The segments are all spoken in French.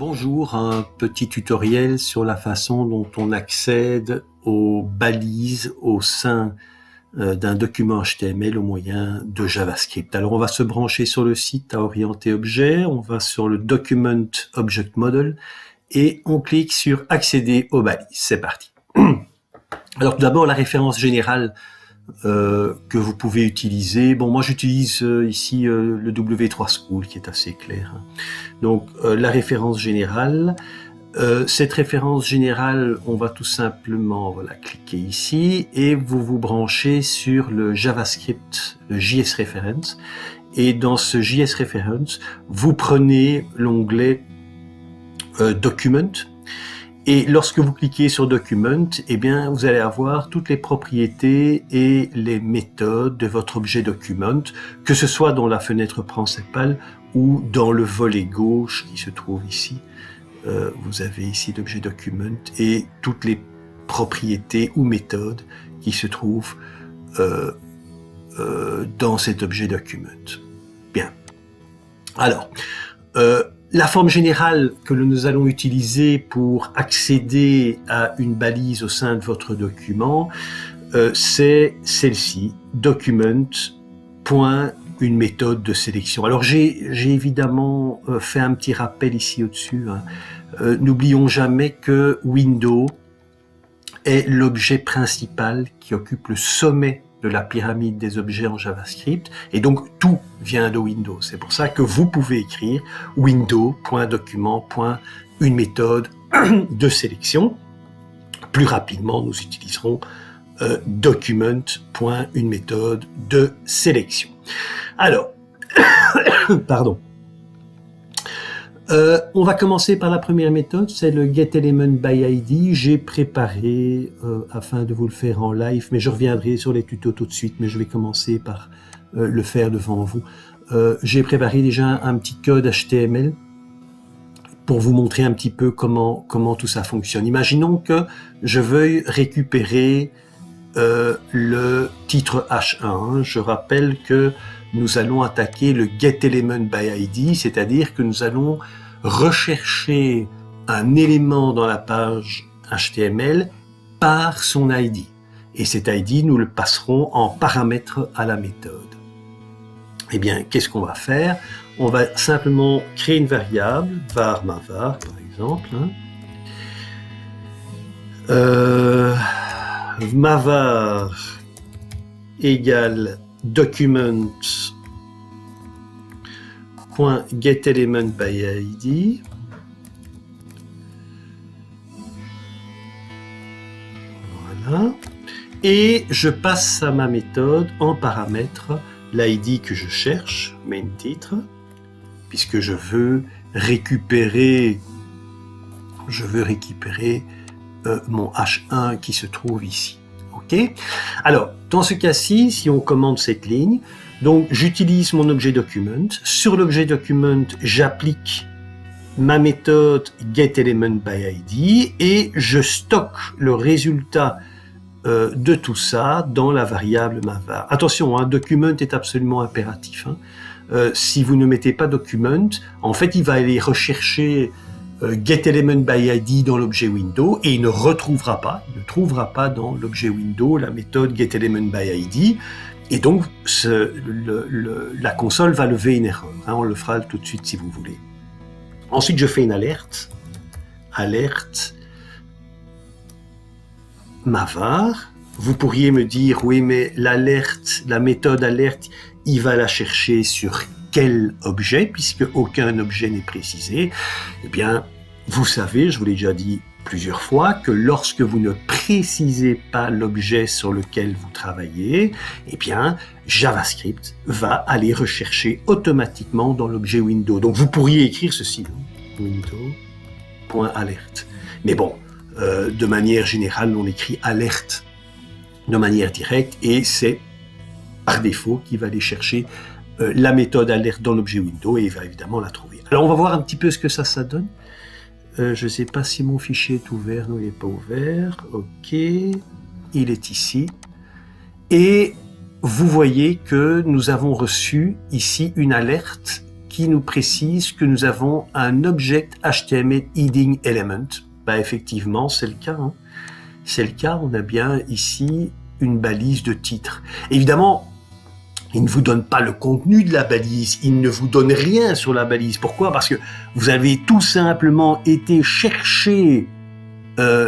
Bonjour, un petit tutoriel sur la façon dont on accède aux balises au sein d'un document HTML au moyen de JavaScript. Alors on va se brancher sur le site à orienter objet, on va sur le Document Object Model et on clique sur accéder aux balises. C'est parti. Alors tout d'abord la référence générale que vous pouvez utiliser. Bon, moi j'utilise ici le W3 School qui est assez clair. Donc la référence générale. Cette référence générale, on va tout simplement cliquer ici et vous vous branchez sur le JavaScript, le JS Reference. Et dans ce JS Reference, vous prenez l'onglet Document. Et lorsque vous cliquez sur Document, eh bien, vous allez avoir toutes les propriétés et les méthodes de votre objet Document, que ce soit dans la fenêtre principale ou dans le volet gauche qui se trouve ici. Vous avez ici l'objet Document et toutes les propriétés ou méthodes qui se trouvent dans cet objet Document. Bien. Alors, la forme générale que nous allons utiliser pour accéder à une balise au sein de votre document, c'est celle-ci, document.une méthode de sélection. Alors j'ai évidemment fait un petit rappel ici au-dessus. N'oublions jamais que Windows est l'objet principal qui occupe le sommet de la pyramide des objets en JavaScript, et donc tout vient de Windows. C'est pour ça que vous pouvez écrire window.document.une méthode de sélection. Plus rapidement, nous utiliserons document.une méthode de sélection. Alors, pardon. On va commencer par la première méthode, c'est le getElementById. J'ai préparé afin de vous le faire en live, mais je reviendrai sur les tutos tout de suite, mais je vais commencer par le faire devant vous. J'ai préparé déjà un petit code HTML pour vous montrer un petit peu comment tout ça fonctionne. Imaginons que je veuille récupérer le titre H1. Je rappelle que nous allons attaquer le getElementById, c'est-à-dire que nous allons rechercher un élément dans la page HTML par son ID. Et cet ID, nous le passerons en paramètre à la méthode. Eh bien, qu'est-ce qu'on va faire? On va simplement créer une variable, var mavar par exemple. Mavar égale document.getElementById. Voilà. Et je passe à ma méthode en paramètre l'ID que je cherche, main titre, puisque je veux récupérer mon H1 qui se trouve ici. Ok. Alors, dans ce cas-ci, si on commande cette ligne, donc j'utilise mon objet document. Sur l'objet document, j'applique ma méthode getElementById et je stocke le résultat de tout ça dans la variable mavar. Attention, document est absolument impératif. Si vous ne mettez pas document, en fait, il va aller rechercher getElementById dans l'objet window et il ne trouvera pas dans l'objet window la méthode getElementById. Et donc, la console va lever une erreur. On le fera tout de suite si vous voulez. Ensuite, je fais une alerte. Alerte mavar. Vous pourriez me dire, oui, mais l'alerte, la méthode alerte, il va la chercher sur quel objet, puisque aucun objet n'est précisé. Eh bien, vous savez, je vous l'ai déjà dit plusieurs fois, que lorsque vous ne précisez pas l'objet sur lequel vous travaillez, eh bien, JavaScript va aller rechercher automatiquement dans l'objet window. Donc, vous pourriez écrire ceci, window.alert. Mais bon, de manière générale, on écrit alerte de manière directe et c'est par défaut qu'il va aller chercher la méthode alerte dans l'objet window et il va évidemment la trouver. Alors, on va voir un petit peu ce que ça donne. Je ne sais pas si mon fichier est ouvert. Non, il n'est pas ouvert. OK. Il est ici. Et vous voyez que nous avons reçu ici une alerte qui nous précise que nous avons un Object HTML Heading Element. Bah, effectivement, c'est le cas. Hein. C'est le cas, on a bien ici une balise de titre. Évidemment, il ne vous donne pas le contenu de la balise, il ne vous donne rien sur la balise. Pourquoi? Parce que vous avez tout simplement été chercher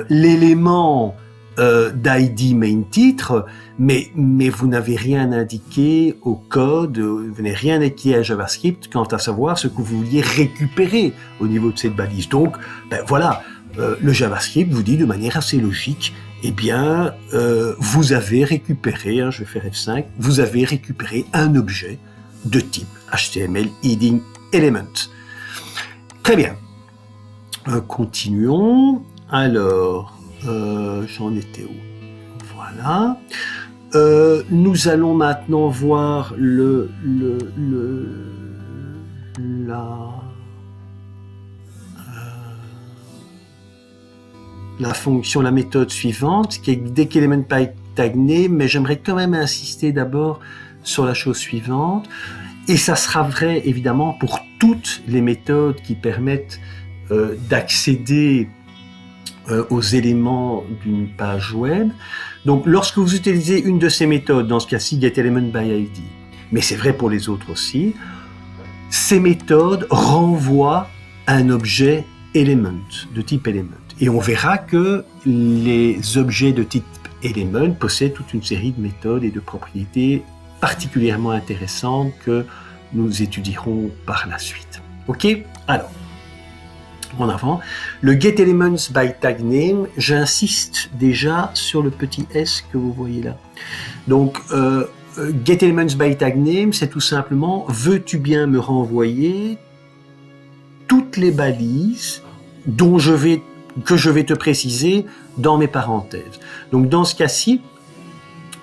l'élément d'ID main titre, mais vous n'avez rien indiqué au code, vous n'avez rien indiqué à JavaScript quant à savoir ce que vous vouliez récupérer au niveau de cette balise. Donc, ben voilà, le JavaScript vous dit de manière assez logique, eh bien, vous avez récupéré, je vais faire F5, vous avez récupéré un objet de type HTML Heading Element. Très bien. Continuons. Alors, j'en étais où? Voilà. Nous allons maintenant voir la fonction, la méthode suivante, qui est getElementByTagName, mais j'aimerais quand même insister d'abord sur la chose suivante. Et ça sera vrai, évidemment, pour toutes les méthodes qui permettent d'accéder aux éléments d'une page web. Donc, lorsque vous utilisez une de ces méthodes, dans ce cas-ci, getElementById, mais c'est vrai pour les autres aussi, ces méthodes renvoient un objet element, de type element. Et on verra que les objets de type element possèdent toute une série de méthodes et de propriétés particulièrement intéressantes que nous étudierons par la suite. Ok? Alors, en avant. Le getElementsByTagName, j'insiste déjà sur le petit S que vous voyez là. Donc, getElementsByTagName, c'est tout simplement, veux-tu bien me renvoyer toutes les balises que je vais te préciser dans mes parenthèses. Donc, dans ce cas-ci,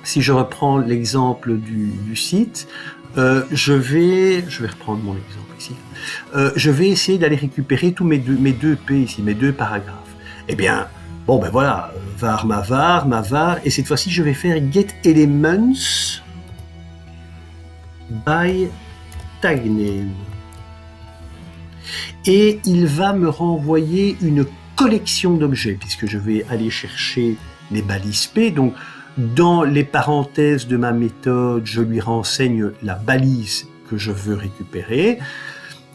si je reprends l'exemple du site, je vais reprendre mon exemple ici. Je vais essayer d'aller récupérer tous mes deux P ici, mes deux paragraphes. Eh bien, bon ben voilà, var, ma var, et cette fois-ci je vais faire getElementsByTagName. Et il va me renvoyer une collection d'objets, puisque je vais aller chercher les balises P. Donc, dans les parenthèses de ma méthode, je lui renseigne la balise que je veux récupérer.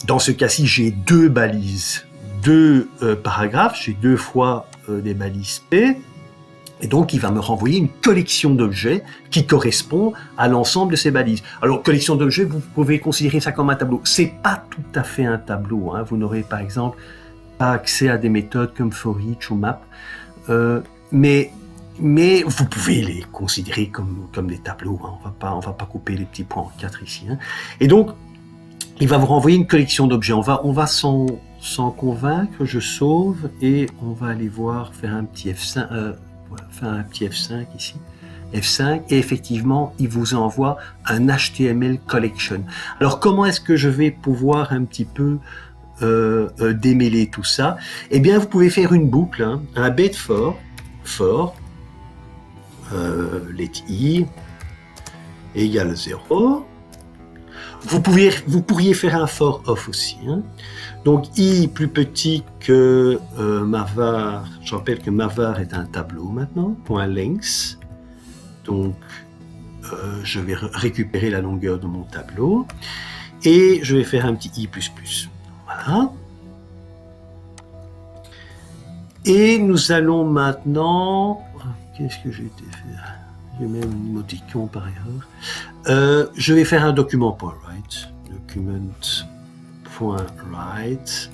Dans ce cas-ci, j'ai deux balises, deux paragraphes, j'ai deux fois des balises P. Et donc, il va me renvoyer une collection d'objets qui correspond à l'ensemble de ces balises. Alors, collection d'objets, vous pouvez considérer ça comme un tableau. C'est pas tout à fait un tableau. Hein. Vous n'aurez, par exemple, pas accès à des méthodes comme forEach ou map. Mais vous pouvez les considérer comme des tableaux. Hein. On va pas couper les petits points en 4 ici. Hein. Et donc, il va vous renvoyer une collection d'objets. On va s'en convaincre. Je sauve et on va aller voir, faire un petit F5. Faire un petit F5 ici. F5, et effectivement, il vous envoie un HTML collection. Alors, comment est-ce que je vais pouvoir un petit peu démêler tout ça? Eh bien, vous pouvez faire une boucle, hein, un bet for let i égale 0. Vous pourriez faire un for off aussi. Hein. Donc, i plus petit que ma var, je rappelle que ma var est un tableau maintenant, point length. Donc, je vais récupérer la longueur de mon tableau. Et je vais faire un petit i++. Voilà. Et nous allons maintenant... Qu'est-ce que j'ai été faire? J'ai même un émoticon par ailleurs. Je vais faire un document.write. Document.write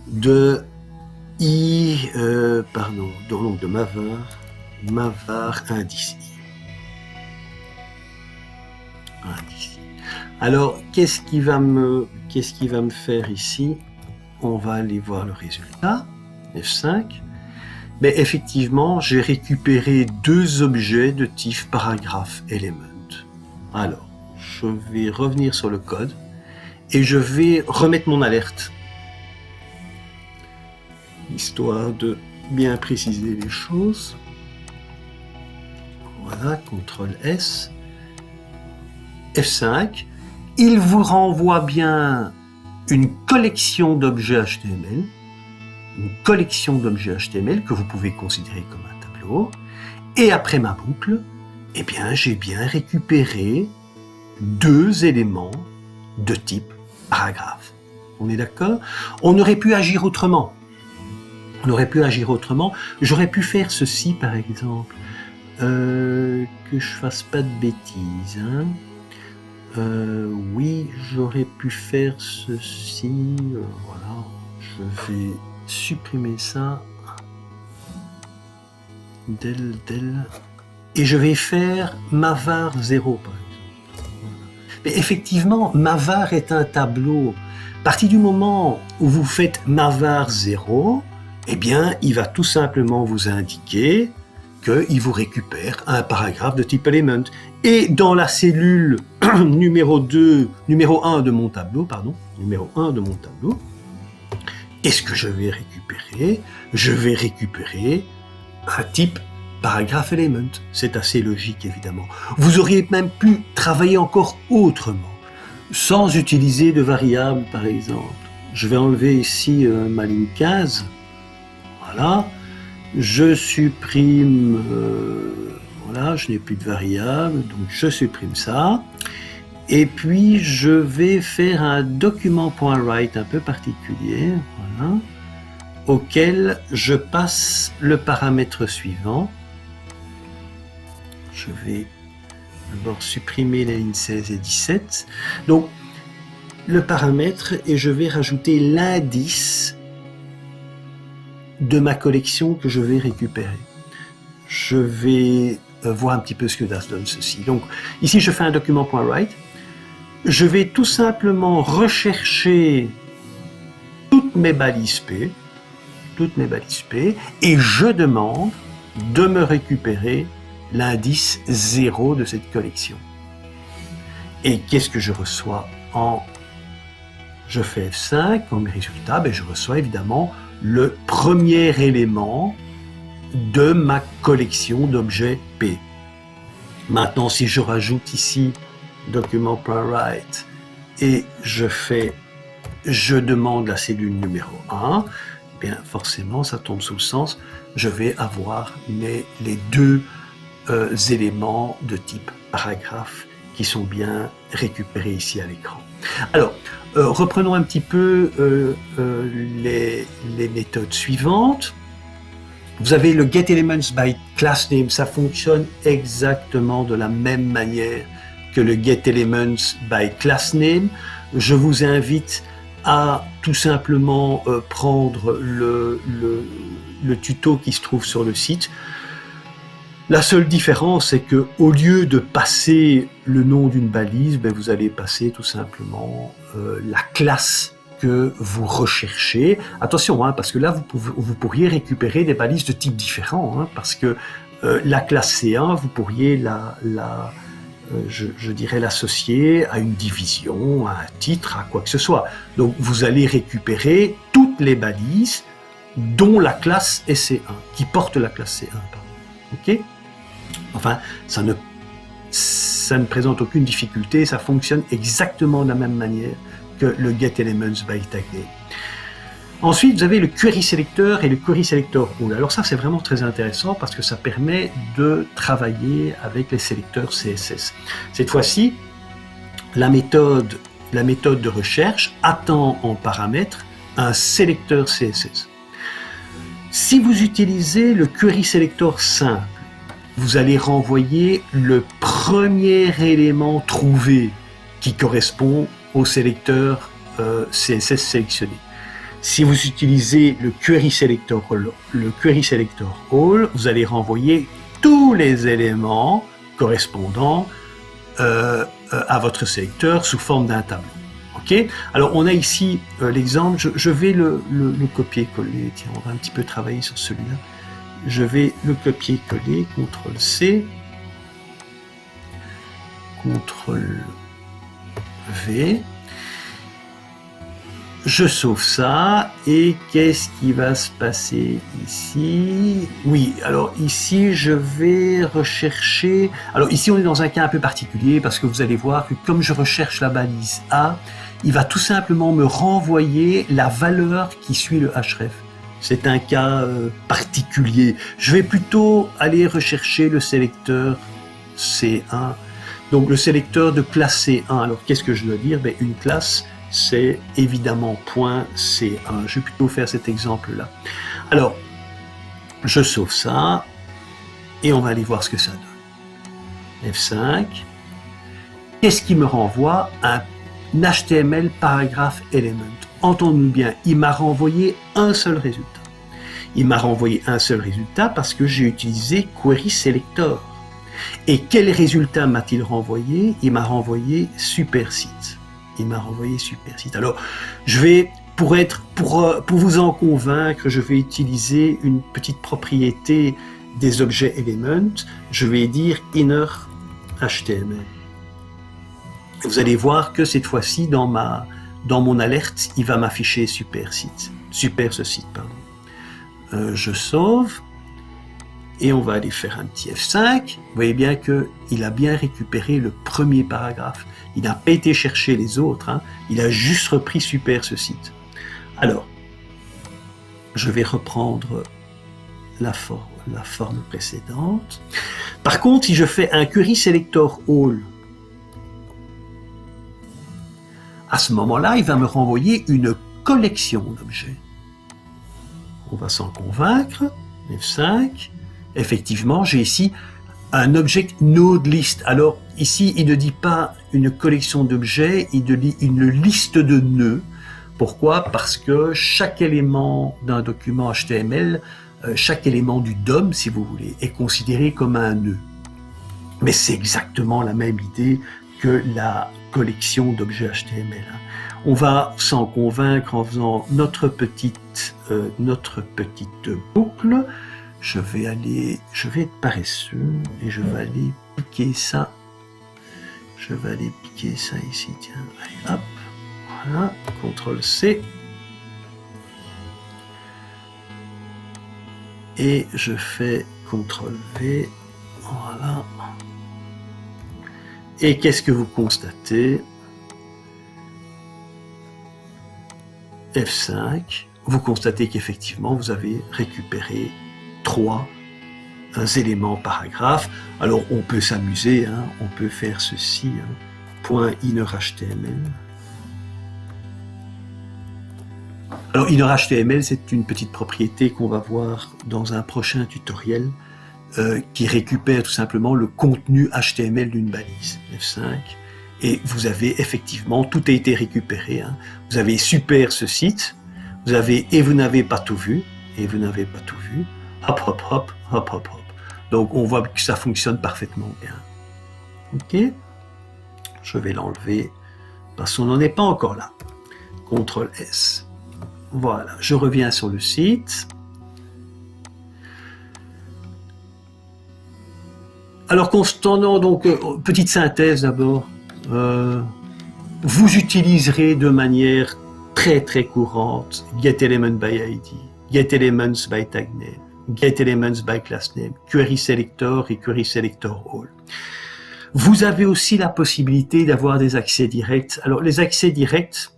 de i, donc de ma var indice i. Alors, qu'est-ce qui va me faire ici? On va aller voir le résultat. F5. Mais effectivement, j'ai récupéré deux objets de type paragraphe element. Alors, je vais revenir sur le code et je vais remettre mon alerte, histoire de bien préciser les choses. Voilà, CTRL S, F5, il vous renvoie bien une collection d'objets HTML, que vous pouvez considérer comme un tableau. Et après ma boucle, eh bien, j'ai bien récupéré 2 éléments de type paragraphe. On est d'accord? On aurait pu agir autrement. J'aurais pu faire ceci, par exemple, que je fasse pas de bêtises. Hein. Oui, j'aurais pu faire ceci. Voilà, je vais supprimer ça. Et je vais faire Mavar 0, par exemple. Voilà. Mais effectivement, Mavar est un tableau. À partir du moment où vous faites Mavar 0, eh bien, il va tout simplement vous indiquer qu'il vous récupère un paragraphe de type element. Et dans la cellule numéro 1 de mon tableau, qu'est-ce que je vais récupérer? Je vais récupérer un type paragraphe element. C'est assez logique, évidemment. Vous auriez même pu travailler encore autrement, sans utiliser de variables, par exemple. Je vais enlever ici ma ligne 15. Voilà. Je supprime... voilà, je n'ai plus de variable, donc je supprime ça. Et puis, je vais faire un document.write un peu particulier, voilà, auquel je passe le paramètre suivant. Je vais d'abord supprimer les lignes 16 et 17. Donc, le paramètre, et je vais rajouter l'indice de ma collection que je vais récupérer. Je vais voir un petit peu ce que ça donne ceci. Donc, ici, je fais un document.write. Je vais tout simplement rechercher toutes mes balises P, et je demande de me récupérer l'indice 0 de cette collection. Et qu'est-ce que je reçois je fais F5 comme résultat, je reçois évidemment le premier élément de ma collection d'objets P. Maintenant, si je rajoute ici document.write et je demande la cellule numéro 1, bien forcément ça tombe sous le sens, je vais avoir les 2 éléments de type paragraphe qui sont bien récupérés ici à l'écran. Alors, reprenons un petit peu les méthodes suivantes. Vous avez le getElements by className, ça fonctionne exactement de la même manière que le getElements by className. Je vous invite à tout simplement prendre le tuto qui se trouve sur le site. La seule différence, c'est que au lieu de passer le nom d'une balise, vous allez passer tout simplement la classe que vous recherchez. Attention, parce que là, vous pourriez récupérer des balises de types différents, parce que la classe C1, vous pourriez je dirais l'associer à une division, à un titre, à quoi que ce soit. Donc, vous allez récupérer toutes les balises dont la classe est C1, qui porte la classe C1, pardon. Ok ? Enfin, ça ne présente aucune difficulté, ça fonctionne exactement de la même manière que le getElements by tagname. Ensuite, vous avez le query selector et le query selector all. Alors ça, c'est vraiment très intéressant parce que ça permet de travailler avec les sélecteurs CSS. Cette fois-ci, la méthode de recherche attend en paramètre un sélecteur CSS. Si vous utilisez le query selector simple, vous allez renvoyer le premier élément trouvé qui correspond au sélecteur CSS sélectionné. Si vous utilisez le query selector all, vous allez renvoyer tous les éléments correspondant à votre sélecteur sous forme d'un tableau. Okay ? Alors on a ici l'exemple, je vais le copier-coller, tiens, on va un petit peu travailler sur celui-là. Je vais le copier-coller, CTRL-C, CTRL-V. je sauve ça, et qu'est-ce qui va se passer ici? Oui, alors ici, je vais rechercher... Alors ici, on est dans un cas un peu particulier, parce que vous allez voir que comme je recherche la balise A, il va tout simplement me renvoyer la valeur qui suit le href. C'est un cas particulier. Je vais plutôt aller rechercher le sélecteur C1. Donc le sélecteur de classe C1. Alors qu'est-ce que je dois dire? Une classe, c'est évidemment .C1. Je vais plutôt faire cet exemple-là. Alors, je sauve ça, et on va aller voir ce que ça donne. F5. Qu'est-ce qui me renvoie? Un HTML paragraphe element. Entendons bien, il m'a renvoyé un seul résultat. Il m'a renvoyé un seul résultat parce que j'ai utilisé Query Selector. Et quel résultat m'a-t-il renvoyé? Il m'a renvoyé Supersite. Il m'a renvoyé Supersite. Alors, je vais, pour vous en convaincre, je vais utiliser une petite propriété des objets Element. Je vais dire Inner HTML. Vous allez voir que cette fois-ci, dans mon alerte, il va m'afficher Supersite. Je sauve. Et on va aller faire un petit F5. Vous voyez bien qu'il a bien récupéré le premier paragraphe. Il n'a pas été chercher les autres. Hein. Il a juste repris super ce site. Alors, je vais reprendre la forme précédente. Par contre, si je fais un Query Selector All, à ce moment-là, il va me renvoyer une collection d'objets. On va s'en convaincre. F5. Effectivement, j'ai ici un object node list. Alors ici, il ne dit pas une collection d'objets, il dit une liste de nœuds. Pourquoi? Parce que chaque élément d'un document HTML, chaque élément du DOM, si vous voulez, est considéré comme un nœud. Mais c'est exactement la même idée que la collection d'objets HTML. On va s'en convaincre en faisant notre petite boucle. Je vais être paresseux et je vais aller piquer ça. Je vais aller piquer ça ici, tiens. Allez, hop, voilà, CTRL-C. Et je fais CTRL-V, voilà. Et qu'est-ce que vous constatez? F5, vous constatez qu'effectivement, vous avez récupéré 3 éléments paragraphes. Alors on peut s'amuser, hein, on peut faire ceci, hein, point .innerHTML. Alors innerHTML, c'est une petite propriété qu'on va voir dans un prochain tutoriel qui récupère tout simplement le contenu HTML d'une balise. F5. Et vous avez effectivement, tout a été récupéré. Hein. Vous avez super ce site, vous avez et vous n'avez pas tout vu, et vous n'avez pas tout vu. Hop, hop, hop, hop, hop, hop. Donc, on voit que ça fonctionne parfaitement bien. OK? Je vais l'enlever parce qu'on n'en est pas encore là. CTRL-S. Voilà, je reviens sur le site. Alors, concernant donc, petite synthèse d'abord, vous utiliserez de manière très très courante getElement by ID, getElements by tag name, getElements by class name, Query Selector et Query Selector All. Vous avez aussi la possibilité d'avoir des accès directs. Alors les accès directs,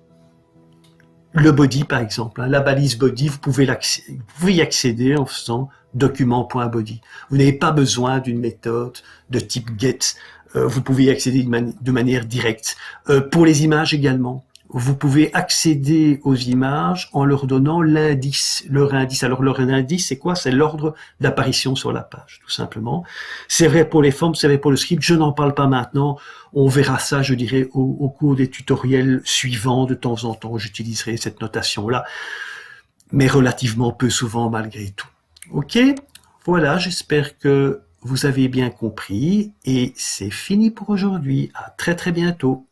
le body par exemple, hein, la balise body, vous pouvez y accéder en faisant document.body. Vous n'avez pas besoin d'une méthode de type get. Vous pouvez y accéder de manière directe. Pour les images également, vous pouvez accéder aux images en leur donnant l'indice, leur indice. Alors leur indice, c'est quoi? C'est l'ordre d'apparition sur la page, tout simplement. C'est vrai pour les formes, c'est vrai pour le script. Je n'en parle pas maintenant. On verra ça, je dirais, au cours des tutoriels suivants. De temps en temps, j'utiliserai cette notation-là, mais relativement peu souvent malgré tout. OK? Voilà, j'espère que vous avez bien compris et c'est fini pour aujourd'hui. À très très bientôt.